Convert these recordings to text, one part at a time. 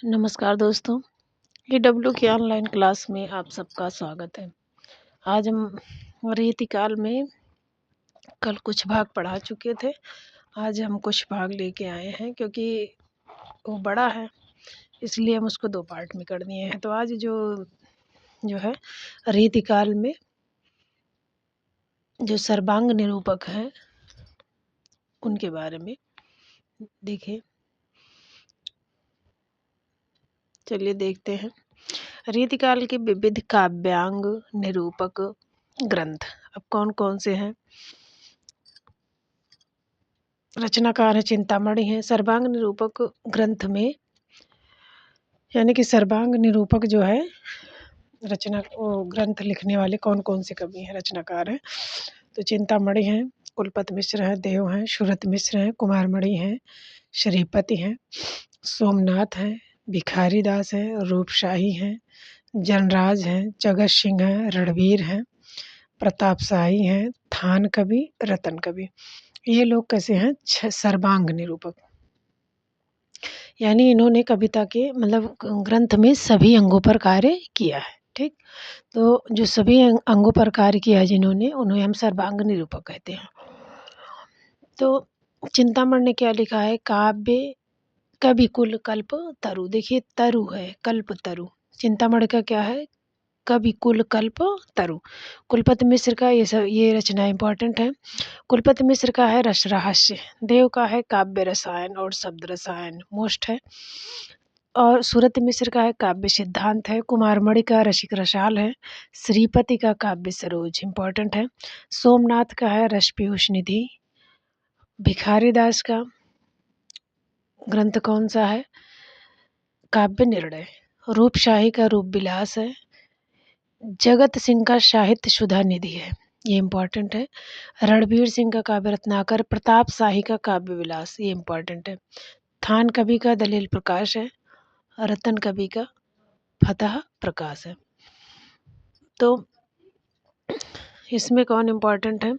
नमस्कार दोस्तों, डब्ल्यू की ऑनलाइन क्लास में आप सबका स्वागत है। आज हम रीतिकाल में कल कुछ भाग पढ़ा चुके थे। आज हम कुछ भाग लेके आए हैं क्योंकि वो बड़ा है, इसलिए हम उसको 2 पार्ट में कर दिए हैं। तो आज जो है रीतिकाल में जो सर्वांग निरूपक हैं, उनके बारे में देखिए। चलिए देखते हैं। रीतिकाल के विविध काव्यांग निरूपक ग्रंथ अब कौन-कौन से हैं? रचनाकार है चिंतामणि है। सर्वांग निरूपक ग्रंथ में यानी कि सर्वांग निरूपक जो है ग्रंथ लिखने वाले कौन-कौन से कवि हैं, रचनाकार हैं। तो चिंतामणि हैं, कुलपति मिश्र हैं, देव हैं, सुरत मिश्र हैं, कुमारमणि हैं, श्रीपति हैं, सोमनाथ हैं, भिखारी दास हैं, रूपशाही हैं, जनराज हैं, जगत सिंह हैं, रणवीर हैं, प्रताप शाही हैं, थान कवि, रतन कवि। ये लोग कैसे हैं? सर्वांग निरूपक, यानी इन्होंने कविता के मतलब ग्रंथ में सभी अंगों पर कार्य किया है। ठीक, तो जो सभी अंगों पर कार्य किया है जिन्होंने, उन्हें हम सर्वांग निरूपक कहते हैं। तो चिंतामणि ने क्या लिखा है? काव्य कवि कुल कल्प तरु। देखिए तरु है, कल्प तरु। चिंतामणि का क्या है? कवि कुल कल्प तरु। कुलपति मिश्र का ये रचना इंपॉर्टेंट है। कुलपति मिश्र का है रस रहस्य, देव का है काव्य रसायन और शब्द रसायन मोस्ट है, और सुरत मिश्र का है काव्य सिद्धांत है, कुमारमणि का रसिक रसाल है, श्रीपति का काव्य सरोज इंपॉर्टेंट है, सोमनाथ का है रस पीयूष निधि, भिखारी दास का ग्रंथ कौन सा है? काव्य निर्णय, रूपशाही का रूप विलास है, जगत सिंह का साहित्य सुधा निधि है, ये इम्पॉर्टेंट है, रणवीर सिंह का काव्य रत्नाकर, प्रताप शाही का काव्य विलास, ये इम्पॉर्टेंट है, थान कवि का दलील प्रकाश है, रतन कवि का फतह प्रकाश है। तो इसमें कौन इम्पॉर्टेंट है?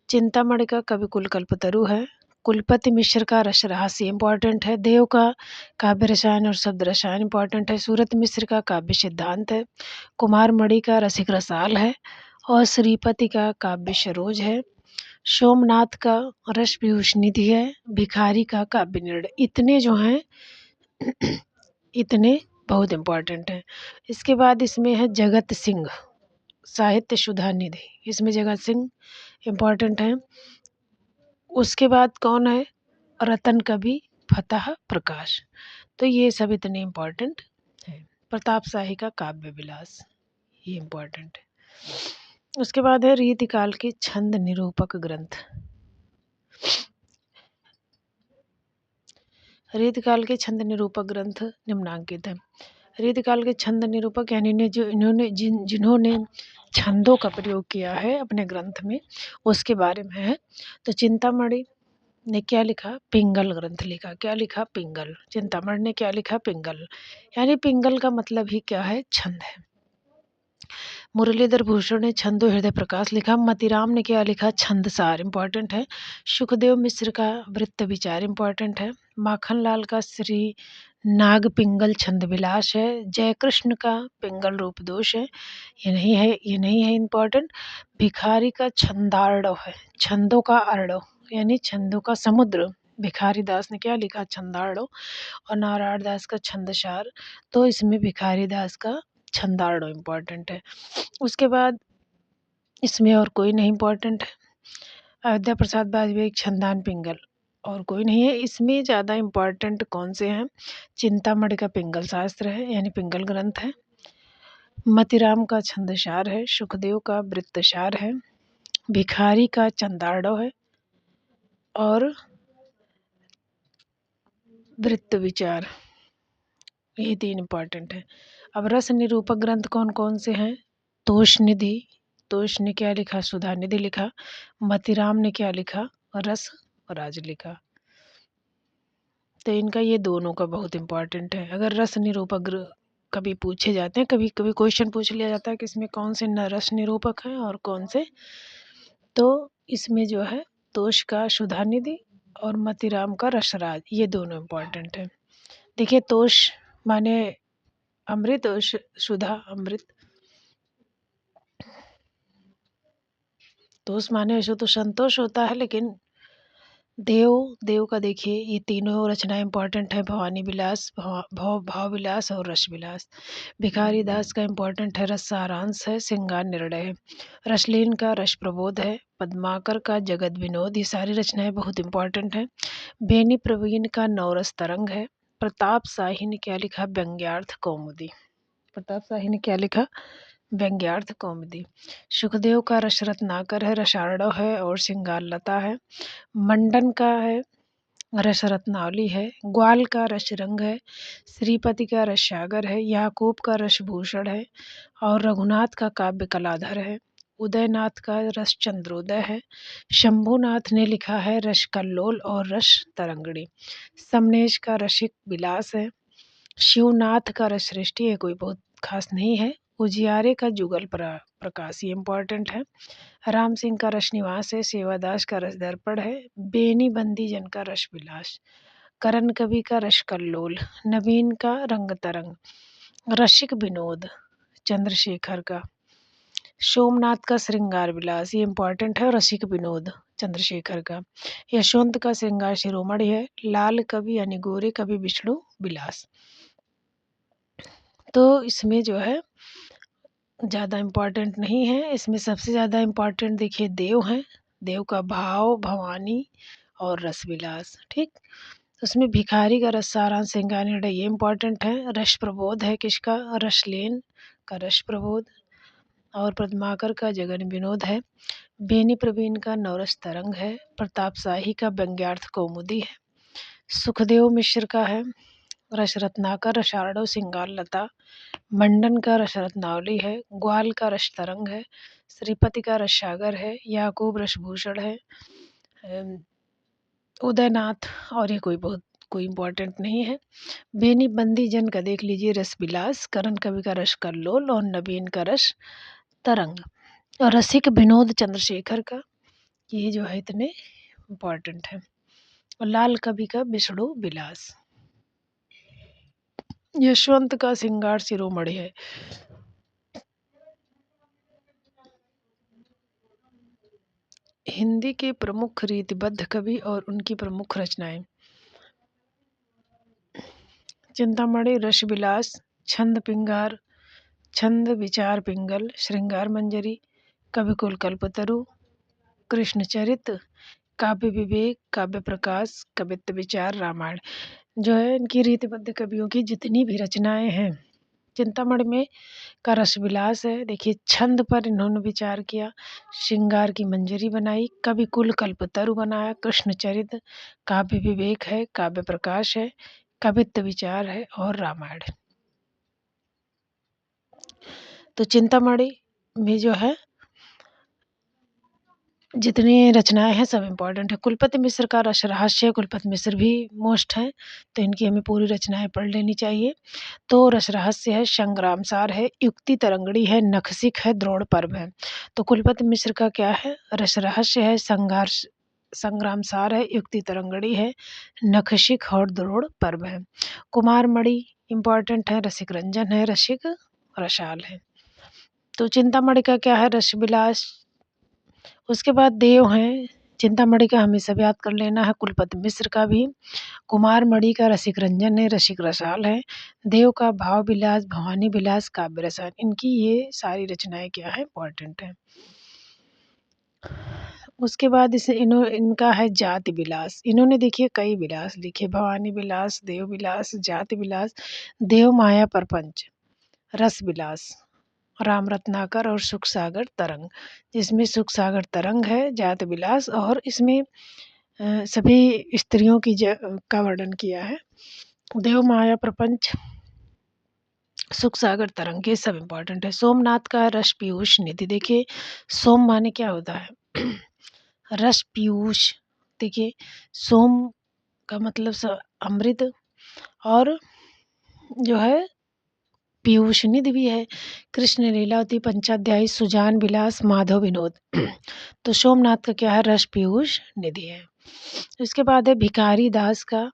चिंतामणि का कवि कुल कल्पतरु है, कुलपति मिश्र का रस रहस्य इम्पॉर्टेंट है, देव का काव्य रसायन और शब्द रसायन इम्पॉर्टेंट है, सूरत मिश्र का काव्य सिद्धांत है, कुमारमणि का रसिक रसाल है, और श्रीपति का काव्य सरोज है, सोमनाथ का रस पीयूष निधि है, भिखारी का काव्य निर्णय। इतने जो हैं इतने बहुत इम्पॉर्टेंट हैं। इसके बाद इसमें है जगत सिंह साहित्य सुधा निधि, इसमें जगत सिंह इम्पॉर्टेंट है। उसके बाद कौन है? रतन कवि, फतह प्रकाश। तो ये सब इतने इम्पॉर्टेंट है। प्रताप शाही का काव्य विलास, ये इम्पॉर्टेंट है। उसके बाद है रीतिकाल के छंद निरूपक ग्रंथ। रीतिकाल के छंद निरूपक ग्रंथ निम्नांकित है। रीतिकाल के छंद निरूपक यानी जिन्होंने छंदों का प्रयोग किया है अपने ग्रंथ में, उसके बारे में है। तो चिंतामणि ने क्या लिखा? पिंगल ग्रंथ लिखा। क्या लिखा? पिंगल। चिंतामणि ने क्या लिखा? पिंगल। यानी पिंगल का मतलब ही क्या है? छंद है। मुरलीधर भूषण ने छंदो हृदय प्रकाश लिखा। मतीराम ने क्या लिखा? छंदसार इम्पॉर्टेंट है। सुखदेव मिश्र का वृत्त विचार इम्पॉर्टेंट है। माखनलाल का श्री नाग पिंगल छंद विलास है। जयकृष्ण का पिंगल रूप दोष है, ये नहीं है इम्पॉर्टेंट। भिखारी का छंदार्णव है, छंदों का अर्णव यानी छंदों का समुद्र। भिखारी दास ने क्या लिखा? छंदार्णव। और नारायण दास का छंदसार। तो इसमें भिखारी दास का छंदार्णव इम्पॉर्टेंट है। उसके बाद इसमें और कोई नहीं इम्पॉर्टेंट है। अयोध्या प्रसाद वाजपेयी छंदान पिंगल, और कोई नहीं है। इसमें ज़्यादा इम्पॉर्टेंट कौन से हैं? चिंतामणि का पिंगल शास्त्र है यानी पिंगल ग्रंथ है, मतीराम का छंदसार है, सुखदेव का वृत्तसार है, भिखारी का चंदार्णव है, और वृत्त विचार, ये 3 इम्पॉर्टेंट है। अब रस निरूपक ग्रंथ कौन कौन से हैं? तोष निधि, तोष ने क्या लिखा? सुधा निधि लिखा। मतीराम ने क्या लिखा? रस राज लिखा। तो इनका ये दोनों का बहुत इम्पॉर्टेंट है। अगर रस निरूपक कभी पूछे जाते हैं, कभी कभी क्वेश्चन पूछ लिया जाता है कि इसमें कौन से रस निरूपक हैं और कौन से, तो इसमें जो है तोष का सुधा निधि और मतीराम का रसराज, ये दोनों इम्पॉर्टेंट है। देखिए तोष माने अमृत और सुधा अमृत। तो उस माने से तो संतोष होता है, लेकिन देव देव का देखिए ये तीनों रचनाएं इंपॉर्टेंट है। भवानी विलास, भाव विलास और रस विलास। भिखारी दास का इंपॉर्टेंट है, रस सारांश है, श्रृंगार निर्णय है। रसलीन का रस प्रबोध है। पद्माकर का जगत विनोद। ये सारी रचनाएं बहुत इंपॉर्टेंट हैं। बेनी प्रवीण का नवरस तरंग है। प्रताप शाही ने क्या लिखा? व्यंग्यार्थ कौमुदी। प्रताप शाही ने क्या लिखा? व्यंग्यार्थ कौमुदी। सुखदेव का रस रत्नाकर है, रसार्णव है और श्रृंगार लता है। मंडन का है, रस रत्नावली है। ग्वाल का रस रंग है। श्रीपति का रस सागर है। याकूब का रस भूषण है और रघुनाथ का काव्य कलाधर है। उदयनाथ का रस चंद्रोदय है। शंभुनाथ ने लिखा है रस कल्लोल और रस तरंगड़ी। समनेश का रसिक विलास है। शिवनाथ का रस सृष्टि है, कोई बहुत खास नहीं है। उजियारे का जुगल प्रकाश, ये इम्पॉर्टेंट है। राम सिंह का रस निवास है। सेवादास का रस दर्पण है। बेनी बंदी जन का रस विलास। करण कवि का रस कल्लोल। नवीन का रंग तरंग। रसिक विनोद चंद्रशेखर का। सोमनाथ का श्रृंगार विलास, ये इम्पॉर्टेंट है। रसिक विनोद चंद्रशेखर का। यशवंत का श्रृंगार शिरोमणि है। लाल कवि यानी गोरे कवि विष्णु विलास। तो इसमें जो है ज़्यादा इम्पॉर्टेंट नहीं है। इसमें सबसे ज़्यादा इम्पॉर्टेंट देखिए देव हैं। देव का भाव, भवानी और रसविलास। ठीक, उसमें भिखारी का रस सारांश, श्रृंगार निर्णय, ये इम्पॉर्टेंट है। रस प्रबोध है किसका? रसलेन का रस प्रबोध। और पद्माकर का जगन विनोद है। बेनी प्रवीण का नवरस तरंग है। प्रताप शाही का व्यंग्यार्थ कौमुदी है। सुखदेव मिश्र का है रस रत्नाकर, रसार्णव, श्रृंगार लता। मंडन का रस रत्नावली है। ग्वाल का रस तरंग है। श्रीपति का रस सागर है। याकूब रसभूषण है। उदयनाथ, और ये कोई इम्पोर्टेंट नहीं है। बेनी बंदी जन का देख लीजिए रस विलास। करण कवि का रस कल्लोल और नवीन का रस तरंग। और रसिक विनोद चंद्रशेखर का, ये जो है इतने इम्पॉर्टेंट है। और लाल कवि का विष्णु विलास। यशवंत का श्रृंगार शिरोमणि है। हिंदी के प्रमुख रीतिबद्ध कवि और उनकी प्रमुख रचनाएं। चिंतामणि रस विलास, छंद पिंगार, छंद विचार पिंगल, श्रृंगार मंजरी, कविकुल कल्पतरु, कृष्णचरित, काव्य विवेक, काव्य प्रकाश, कवित्व विचार, रामायण, जो है इनकी रीतिबद्ध कवियों की जितनी भी रचनाएं हैं। चिंतामणि में का रसविलास है, देखिए छंद पर इन्होंने विचार किया। श्रृंगार की मंजरी बनाई। कविकुल कल्पतरु बनाया। कृष्णचरित, काव्य विवेक है, काव्य प्रकाश है, कवित्व विचार है और रामायण। तो चिंतामणि में जो है जितनी रचनाएं हैं सब इम्पॉर्टेंट है। कुलपति मिश्र का रस रहस्य, कुलपति मिश्र भी मोस्ट हैं, तो इनकी हमें पूरी रचनाएं पढ़ लेनी चाहिए। तो रस रहस्य है, संग्राम सार है, युक्ति तरंगड़ी है, नखसिक है, द्रोण पर्व है। तो कुलपति मिश्र का क्या है? रस रहस्य है, संघर्ष संग्राम सार है, युक्ति तरंगड़ी है, नखशिक और द्रोण पर्व है। कुमार मणि इम्पॉर्टेंट है, रसिक रंजन है, रसिक रसाल है। तो चिंतामणि का क्या है? रस विलास। उसके बाद देव हैं। चिंतामणि का हमेशा याद कर लेना है। कुलपति मिश्र का भी। कुमार मणि का रसिक रंजन है, रसिक रसाल है। देव का भाव विलास, भवानी विलास, काव्य रसायन, इनकी ये सारी रचनाएं क्या है? इंपॉर्टेंट है। उसके बाद इनका है जाति विलास। इन्होंने देखिए कई विलास लिखे, भवानी विलास, देव विलास, जाति विलास, देव माया प्रपंच, रस विलास, राम रत्नाकर और सुख सागर तरंग। जिसमें सुख सागर तरंग है, जाति विलास, और इसमें सभी स्त्रियों की का वर्णन किया है। देव माया प्रपंच, सुख सागर तरंग, ये सब इम्पोर्टेंट है। सोमनाथ का रस पीयूष निधि। देखिए सोम माने क्या होता है? रस पीयूष। देखिए सोम का मतलब अमृत, और जो है पीयूष निधि भी है। कृष्ण लीलावती, पंचाध्यायी, सुजान विलास, माधव विनोद। तो सोमनाथ का क्या है? रस पीयूष निधि है। इसके बाद है भिखारी दास का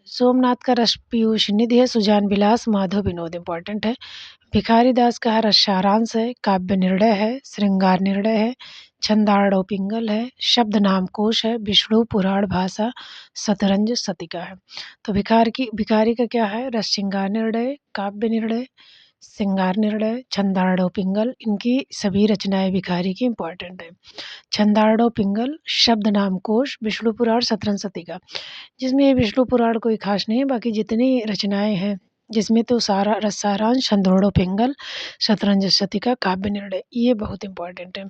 सोमनाथ का रस पीयूष निधि है। सुजान विलास माधव विनोद इम्पॉर्टेंट है। भिखारी दास का है रस सारांश है। काव्य निर्णय है। श्रृंगार निर्णय है। छंदाड़ो पिंगल है। शब्द नाम कोश है। विष्णु पुराण भाषा शतरंज शतिका है। तो भिखारी का क्या है? रस श्रृंगार निर्णय, काव्य निर्णय, श्रृंगार निर्णय, छंदाड़ो पिंगल, इनकी सभी रचनाएं भिखारी की इम्पॉर्टेंट है। छंदाड़ो पिंगल, शब्द नाम कोश, विष्णु पुराण शतरंज शतिका, जिसमें ये विष्णु पुराण कोई खास नहीं है, बाकी जितनी रचनाएं हैं जिसमें तो सारा रसारांश, छंदोड़ो पिंगल, शतरंज शतिका, काव्य निर्णय, ये बहुत इंपॉर्टेंट है।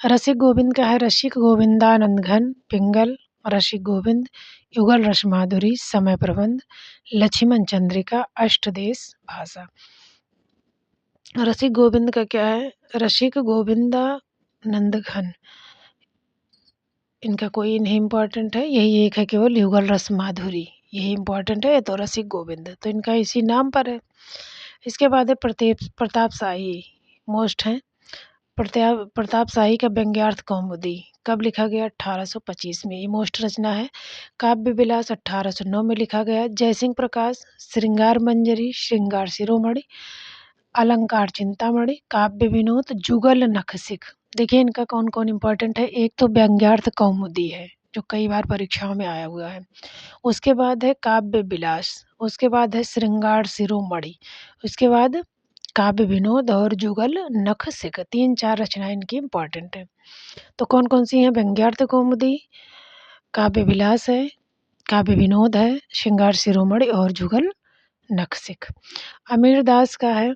रसिक गोविंद का है रसिक गोविंदानंद घन, पिंगल, रसिक गोविंद, युगल रस माधुरी, समय प्रबंध, लक्ष्मण चंद्रिका, अष्टदेश भाषा। रसिक गोविंद का क्या है? रसिक गोविंदानंद घन, इनका कोई नहीं इम्पॉर्टेंट है, यही एक है केवल युगल रस माधुरी, यही इम्पॉर्टेंट है। तो रसिक गोविंद तो इनका इसी नाम पर है। इसके बाद है प्रताप शाही, मोस्ट है। प्रताप शाही का व्यंग्यार्थ कौमुदी कब लिखा गया? 1825 में, ये मोस्ट रचना है। काव्य विलास 1809 में लिखा गया। जयसिंह प्रकाश, श्रृंगार मंजरी, श्रृंगार शिरोमणि, अलंकार चिंतामणि, काव्य विनोद, जुगल नखशिख। देखिए इनका कौन कौन इंपॉर्टेंट है। एक तो व्यंग्यार्थ कौमुदी है जो कई बार परीक्षाओं में आया हुआ है। उसके बाद है काव्य विलास, उसके बाद है श्रृंगार शिरोमणि, उसके बाद काव्य विनोद और जुगल नखशिख, 3-4 रचनाएं इनकी इम्पॉर्टेंट है। तो कौन कौन सी हैं? व्यंग्यार्थ कौमुदी, काव्य विलास है, काव्य विनोद है, श्रृंगार शिरोमणि और जुगल नखशिख। अमीर दास का है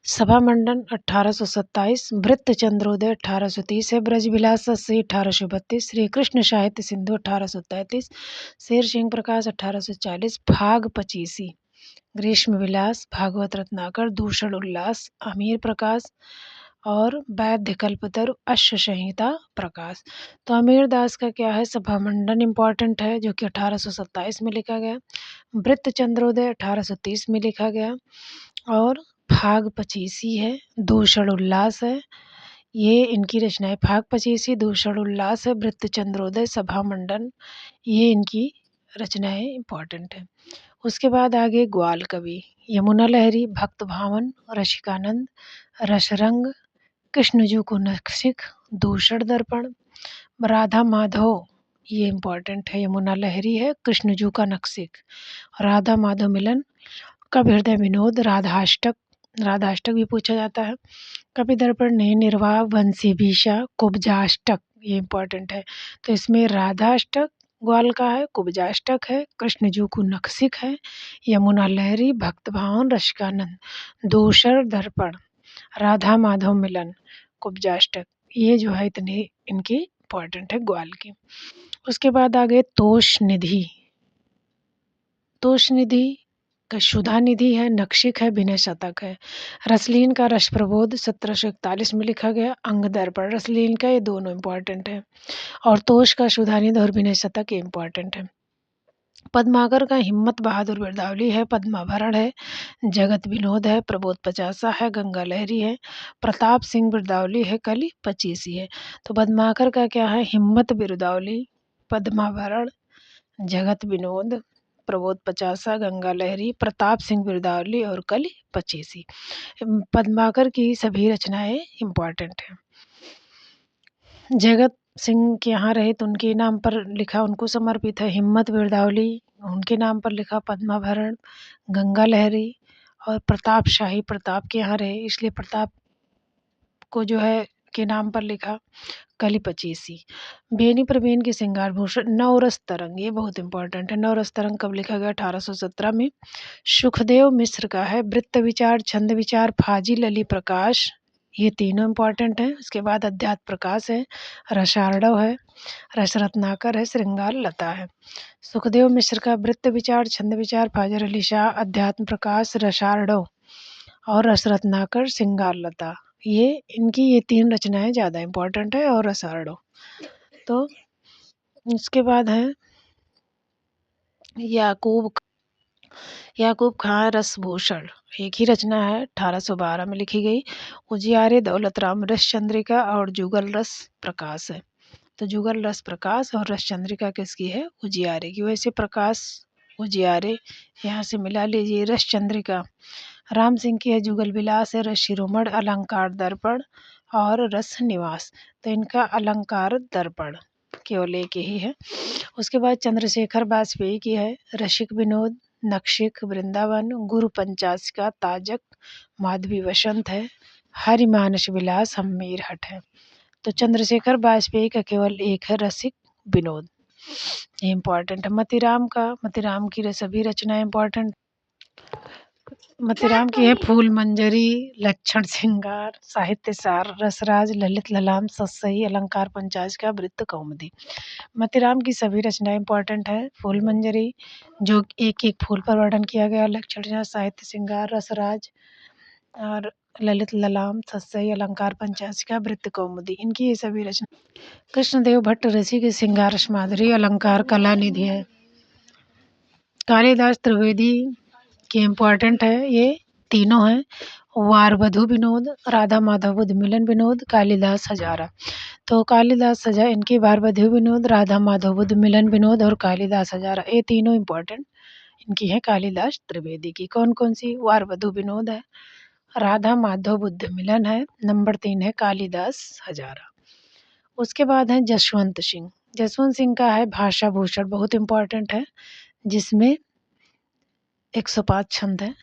सभा मंडन 1827, वृत्त चंद्रोदय 1830 है। ब्रजविलास से 1832, श्री कृष्ण साहित्य सिंधु 1833, शेर सिंह प्रकाश 1840, भाग पचीसी, ग्रीष्म विलास, भागवत रत्नाकर, दूषण उल्लास, अमीर प्रकाश और वैद्य कल्पतरु, अश्व संहिता प्रकाश। तो अमीर दास का क्या है? सभा मंडन इम्पॉर्टेंट है जो कि 1827 में लिखा गया। वृत्त चंद्रोदय 1830 में लिखा गया। और भाग पचीसी है, दूषण उल्लास है, ये इनकी रचनाएं। भाग पचीसी, दूषण उल्लास है, वृत्त चंद्रोदय, सभा मंडन, ये इनकी रचनाएं इम्पॉर्टेंट है। उसके बाद आगे ग्वाल कवि, यमुना लहरी, भक्त भावन, रसिकानंद, रसरंग, कृष्णजू को नखशिख, दूषण दर्पण, राधा माधव, ये इम्पॉर्टेंट है। यमुना लहरी है, कृष्णजू का नखशिख, राधा माधव मिलन, कवि हृदय विनोद, राधाष्टक, राधाष्टक भी पूछा जाता है। कवि दर्पण ने निर्वाह, वंशी भीषा, कुब्जाष्टक, ये इम्पॉर्टेंट है। तो इसमें राधाष्टक ग्वाल का है, कुब्जाष्टक है, कृष्णजू को नखशिख है, यमुना लहरी, भक्त भावन, रसिकानंद, दूषण दर्पण, राधा माधव मिलन, कुब्जाष्टक, ये जो है इतने इनकी इम्पॉर्टेंट है ग्वाल की। उसके बाद आगे तोष निधि, तोष निधि का सुधा निधि है, नखशिख है, विनय शतक है। रसलीन का रस प्रबोध 1741 में लिखा गया। अंग दर्पण रसलीन का, ये दोनों इम्पॉर्टेंट है। और तोष का सुधा निधि और विनय शतक, ये इम्पॉर्टेंट है। पद्माकर का हिम्मत बहादुर बिरदावली है, पद्माभरण है, जगत विनोद है, प्रबोध पचासा है, गंगा लहरी है, प्रताप सिंह बिरदावली है, कली पचीसी है। तो पद्माकर का क्या है? हिम्मत बिरदावली, पद्माभरण, जगत विनोद, प्रबोध पचासा, गंगा लहरी, प्रताप सिंह बिरदावली और कली पचीसी। पद्माकर की सभी रचनाएं इम्पॉर्टेंट हैं। जगत सिंह के यहाँ रहे तो उनके नाम पर लिखा, उनको समर्पित है। हिम्मत बिरदावली उनके नाम पर लिखा, पद्माभरण, गंगा लहरी और प्रताप शाही प्रताप के यहाँ रहे इसलिए प्रताप को जो है के नाम पर लिखा। कली पचीसी। बेनी प्रवीण की श्रृंगार भूषण, नवरस तरंग, ये बहुत इंपॉर्टेंट है। नवरस तरंग कब लिखा गया? 1817 में। सुखदेव मिश्र का है वृत्त विचार, छंद विचार, फाजिल अली प्रकाश, ये तीनों इम्पॉर्टेंट हैं। उसके बाद अध्यात्म प्रकाश है, रसार्णव है, रस रत्नाकर है, श्रृंगार लता है। सुखदेव मिश्र का वृत्त विचार, छंद विचार, फाजिल अली शाह, अध्यात्म प्रकाश, रसार्णव और रस रत्नाकर, श्रृंगार लता, ये तीन रचनाएं ज़्यादा इम्पॉर्टेंट है। और रसार्णव। तो इसके बाद है याकूब याकूब खां रसभूषण, एक ही रचना है, 1812 में लिखी गई। उजियारे दौलत राम रस चंद्रिका और जुगल रस प्रकाश है। तो जुगल रस प्रकाश और रस चंद्रिका किसकी है? उजियारे की। वैसे प्रकाश उजियारे यहाँ से मिला लीजिए। रस चंद्रिका राम सिंह की है, जुगल विलास है, रस शिरोमण, अलंकार दर्पण और रस निवास। तो इनका अलंकार दर्पण केवल एक ही है। उसके बाद चंद्रशेखर वाजपेयी की है, रसिक विनोद, नक्षिक वृंदावन, गुरु पंचासिका, ताजक, माधवी वसंत है, हरिमानस विलास, हम्मीर हट है। तो चंद्रशेखर वाजपेयी का केवल एक है, रसिक विनोद, ये इम्पॉर्टेंट है। मतीराम की सभी रचनाएं इम्पॉर्टेंट। मतीराम की है फूल मंजरी, लक्षण श्रृंगार, साहित्य सार, रसराज, ललित ललाम, सतसई, अलंकार पंचासिका, वृत्त कौमुदी। मतीराम की सभी रचनाएं इम्पॉर्टेंट है। फूल मंजरी जो एक एक फूल पर वर्णन किया गया, लक्षण, साहित्य श्रृंगार, रसराज और ललित ललाम, सतसई, अलंकार पंचासिका, वृत्त कौमुदी, इनकी ये सभी रचना। कृष्णदेव भट्ट ऋषि की श्रृंगार रस माधुरी, अलंकार कला निधि है। कालिदास त्रिवेदी के इम्पॉर्टेंट है, ये तीनों हैं, वार वधु विनोद, राधा माधव बुद्ध मिलन विनोद, कालिदास हजारा। तो कालिदास हजारा इनकी वार वधु विनोद, राधा माधव बुद्ध मिलन विनोद और कालिदास हजारा, ये तीनों इम्पॉर्टेंट इनकी है कालिदास त्रिवेदी की। कौन कौन सी? वार वधु विनोद है, राधा माधव बुद्ध मिलन है, नंबर 3 है कालिदास हजारा। उसके बाद है जसवंत सिंह। जसवंत सिंह का है भाषा भूषण, बहुत इम्पॉर्टेंट है, जिसमें 105 छंद है।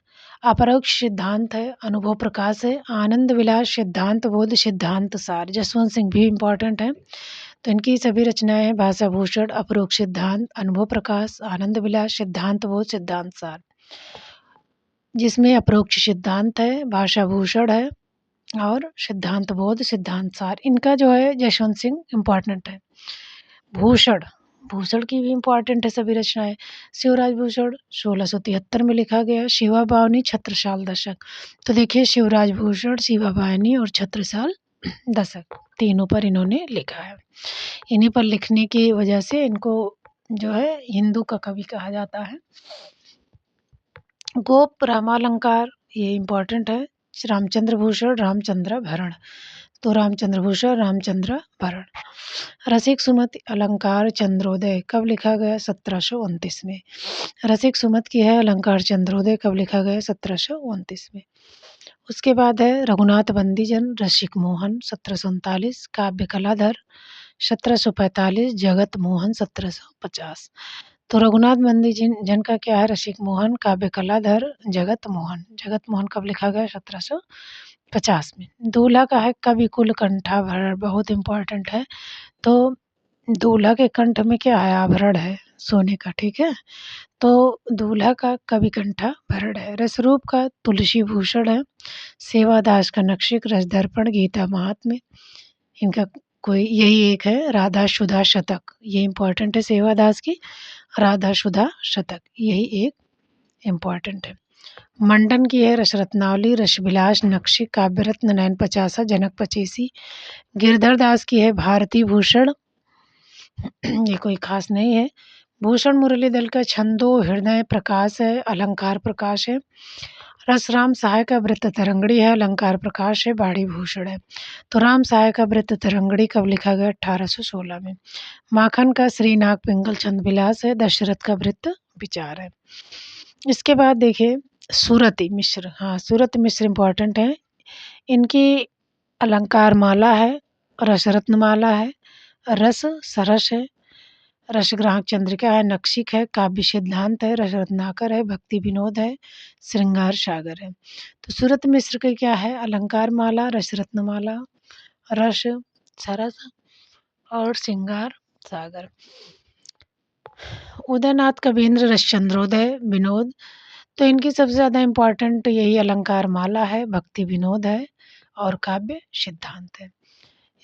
अपरोक्ष सिद्धांत है, अनुभव प्रकाश है, आनंद विलास, सिद्धांत बोध, सिद्धांत सार। जसवंत सिंह भी इम्पॉर्टेंट है। तो इनकी सभी रचनाएं हैं भाषा भूषण, अपरोक्ष सिद्धांत, अनुभव प्रकाश, आनंद विलास, सिद्धांत बोध, सिद्धांत सार। जिसमें अपरोक्ष सिद्धांत है, भाषा भूषण है और सिद्धांत बोध, सिद्धांत सार, इनका जो है जसवंत सिंह इम्पॉर्टेंट है। भूषण भूषण की भी इम्पॉर्टेंट है सभी रचनाएं। शिवराज भूषण 1673 में लिखा गया। शिवा बावनी छत्रसाल दशक। तो देखिए शिवराज भूषण, शिवा बावनी और छत्रसाल दशक, तीनों पर इन्होंने लिखा है। इन्हीं पर लिखने की वजह से इनको जो है हिंदू का कवि कहा जाता है। गोप रामालंकार ये इम्पॉर्टेंट है। रामचंद्र भूषण, रामचंद्र भरण। तो रामचंद्र भूषण, रामचंद्र भरण। रसिक सुमति अलंकार चंद्रोदय कब लिखा गया? 1729 में। रसिक सुमत की है अलंकार चंद्रोदय, कब लिखा गया? 1729 में। उसके बाद है रघुनाथ बंदीजन, रसिक मोहन 1739, काव्य कलाधर 1745, जगत मोहन 1750। तो रघुनाथ बंदी जन का क्या है? रसिक मोहन, काव्य कलाधर, जगत मोहन। जगत मोहन कब लिखा गया? 1750 में। दूल्हा का है कवि कुल कंठाभरण, बहुत इम्पोर्टेंट है। तो दूल्हा के कंठ में क्या है? आभरण है सोने का, ठीक है। तो दूल्हा का कवि कंठा भरण है। रसरूप का तुलसी भूषण है। सेवादास का नक्षिक, रसदर्पण, गीता महात्म्य, इनका कोई यही एक है। राधा सुधा शतक, ये इम्पोर्टेंट है सेवादास की, राधा सुधा शतक, यही एक इम्पॉर्टेंट है। मंडन की है रसरत्नावली, रसविलास, नक्शिक, काव्यरत्न, नयन पचासा, जनक पचीसी। गिरधर दास की है भारती भूषण, ये कोई खास नहीं है। भूषण मुरली दल का छंदो हृदय प्रकाश है, अलंकार प्रकाश है। रसराम सहाय का वृत्त तरंगड़ी है, अलंकार प्रकाश है, बाड़ी भूषण है। तो राम सहाय का वृत्त तरंगड़ी कब लिखा गया? 1816 में। माखन का श्रीनाग पिंगल छंद विलास है, दशरथ का वृत्त विचार है। इसके बाद देखिए सूरती मिश्र, हाँ सूरत मिश्र इम्पॉर्टेंट है। इनकी अलंकार माला है, रसरत्न माला है, रस सरस है, रसग्राहक चंद्रिका है, नक्षिक है, काव्य सिद्धांत है, रसरत्नाकर है, भक्ति विनोद है, श्रृंगार सागर है। तो सूरत मिश्र के क्या है? अलंकार माला, रसरत्न माला, रस सरस और श्रृंगार सागर। उदयनाथ कवींद्र रसचंद्रोदय विनोद, तो इनकी सबसे ज़्यादा इम्पॉर्टेंट यही अलंकार माला है, भक्ति विनोद है और काव्य सिद्धांत है।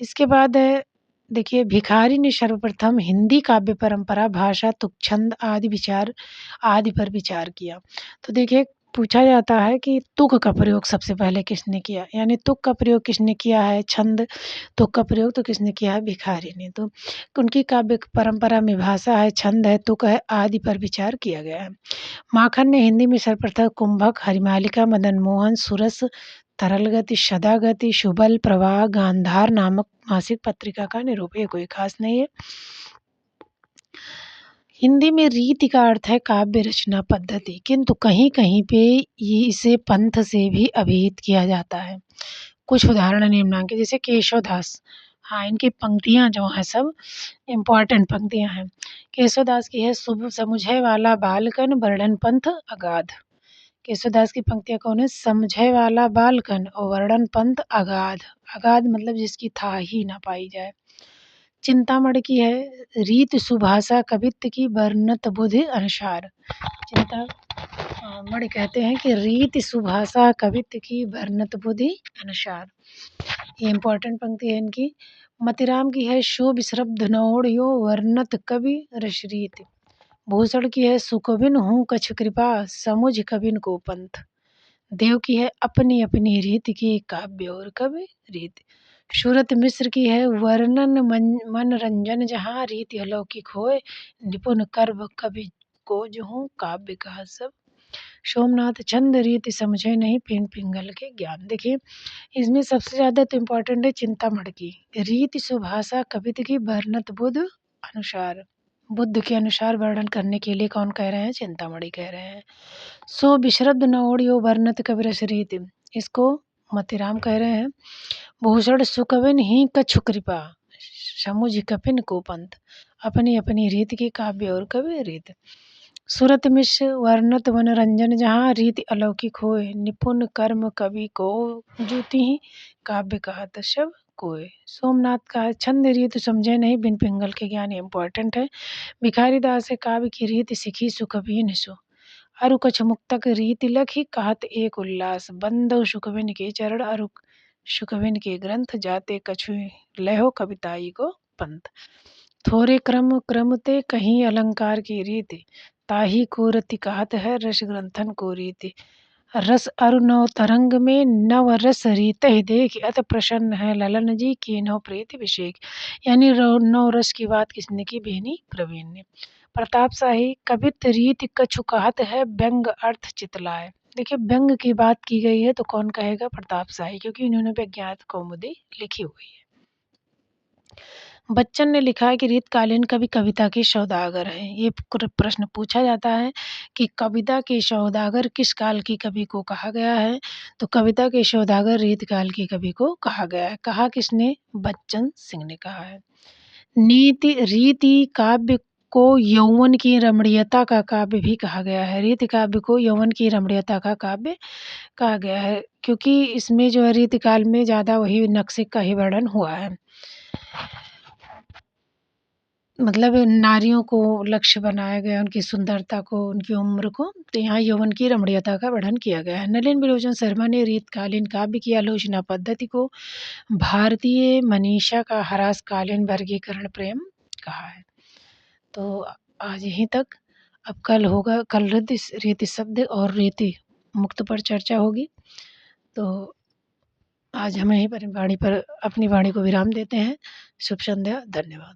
इसके बाद है देखिए भिखारी ने सर्वप्रथम हिंदी काव्य परंपरा, भाषा, तुक, छंद आदि पर विचार किया। तो देखिए पूछा जाता है कि तुक का प्रयोग सबसे पहले किसने किया, यानी तुक का प्रयोग किसने किया है, छंद तुक का प्रयोग तो किसने किया है, भिखारी ने। तो उनकी काव्य परंपरा में भाषा है, छंद है, तुक है, आदि पर विचार किया गया है। माखन ने हिंदी में सर्वप्रथम कुंभक, हरिमालिका, मदन मोहन, सुरस, तरल गति, सदा गति, शुबल, प्रवाह, गांधार नामक मासिक पत्रिका का निरूपण, कोई खास नहीं है। हिंदी में रीति का अर्थ है काव्य रचना पद्धति, किंतु कहीं कहीं पे ये इसे पंथ से भी अभिहित किया जाता है। कुछ उदाहरण निम्नांकित, जैसे केशवदास, हाँ इनकी पंक्तियाँ जो हैं सब इम्पॉर्टेंट पंक्तियाँ हैं। केशवदास की है, शुभ समुझे वाला बालकन वर्णन पंथ अगाध। केशवदास की पंक्तियाँ कौन है, समझे वाला बालकन और वर्णन पंथ अगाध। अगाध मतलब जिसकी था ही ना पाई जाए। चिंतामणि की है, रीत सुभाषा कवित्व की वर्णत बुधि अनुसार। चिंतामणि कहते हैं कि रीत सुभाषा कवित्व की वर्णत बुधि अनुसार, ये इम्पोर्टेंट पंक्ति है इनकी। मतिराम की है, शोभ शब्द नौड़ियो वर्णत कवि रसरीत। भूषण की है, सुकविन हूँ कछ कृपा समुझ कविन को पंथ। देव की है, अपनी अपनी रीत की काव्य और कवि रीत। सूरत मिश्र की है, वर्णन मनरंजन जहाँ रीति अलौकिक होए निपुण कर्व कवि को जो हूँ काव्य कहा सब। सोमनाथ छंद रीति समझे नहीं पिंगल के ज्ञान। देखिए इसमें सबसे ज़्यादा तो इम्पोर्टेंट है चिंतामणि की, रीति सुभाषा कवित्व की वर्णत बुद्ध अनुसार, बुद्ध के अनुसार वर्णन करने के लिए कौन कह रहे हैं, चिंतामणि कह रहे हैं। सो विशरब्द नौड़ियो वर्णत कविरस रीति, इसको मतिराम कह रहे हैं। भूषण सुकविन ही कछु कृपा समुझ कपिन को पंथ, अपनी अपनी रीत की काव्य और कवि रीत। सूरत मिश्र वर्णत मनोरंजन जहाँ रीति अलौकिक होए निपुण कर्म कवि को जूती ही काव्य कहत शब कोय। सोमनाथ का है, छंद रीत समझे नहीं बिन पिंगल के ज्ञान, इम्पोर्टेंट है। भिखारी दास से काव्य की रीति सिखी सुकवीन सो, अरु कछ मुक्तक रीति लखी कहत एक उल्लास, बंदो सुकविन के चरण अरु सुकविन के ग्रंथ जाते कछु लहो कविताई को पंथ। थोरे क्रम क्रमते कहीं अलंकार की रीति, ताही को रति कहत है रस ग्रंथन को रीति। रस अरु नव तरंग में नव रस रीत ही देख अत प्रसन्न है ललन जी की नव प्रीति अभिषेक, यानी नव रस की बात किसने की, बेनी प्रवीण ने। प्रताप शाही कवित रीति कछु कहत है व्यंग अर्थ चितलाए। देखिए व्यंग की बात की गई है तो कौन कहेगा, प्रताप शाही, क्योंकि इन्होंने विज्ञात कौमुदी लिखी हुई है। बच्चन ने लिखा है कि रीतकालीन कवि कविता के सौदागर हैं। ये प्रश्न पूछा जाता है कि कविता के सौदागर किस काल की कवि को कहा गया है, तो कविता के सौदागर रीतकाल की कवि को कहा गया है। कहा किसने, बच्चन सिंह ने कहा है। नीति रीति काव्य को यौवन की रमणीयता का काव्य भी कहा गया है। रीति काव्य को यौवन की रमणीयता का काव्य कहा गया है, क्योंकि इसमें जो है रीतिकाल में ज़्यादा वही नक्शे का ही वर्णन हुआ है, मतलब नारियों को लक्ष्य बनाया गया, उनकी सुंदरता को, उनकी उम्र को, तो यहाँ यौवन की रमणीयता का वर्णन किया गया है। नलिन विलोचन शर्मा ने रीतकालीन काव्य की आलोचना पद्धति को भारतीय मनीषा का ह्रासकालीन वर्गीकरण प्रेम कहा है। तो आज यहीं तक, अब कल होगा, कल रीति शब्द और रीति मुक्त पर चर्चा होगी। तो आज हम यहीं पर वाणी पर अपनी वाणी को विराम देते हैं। शुभ संध्या, धन्यवाद।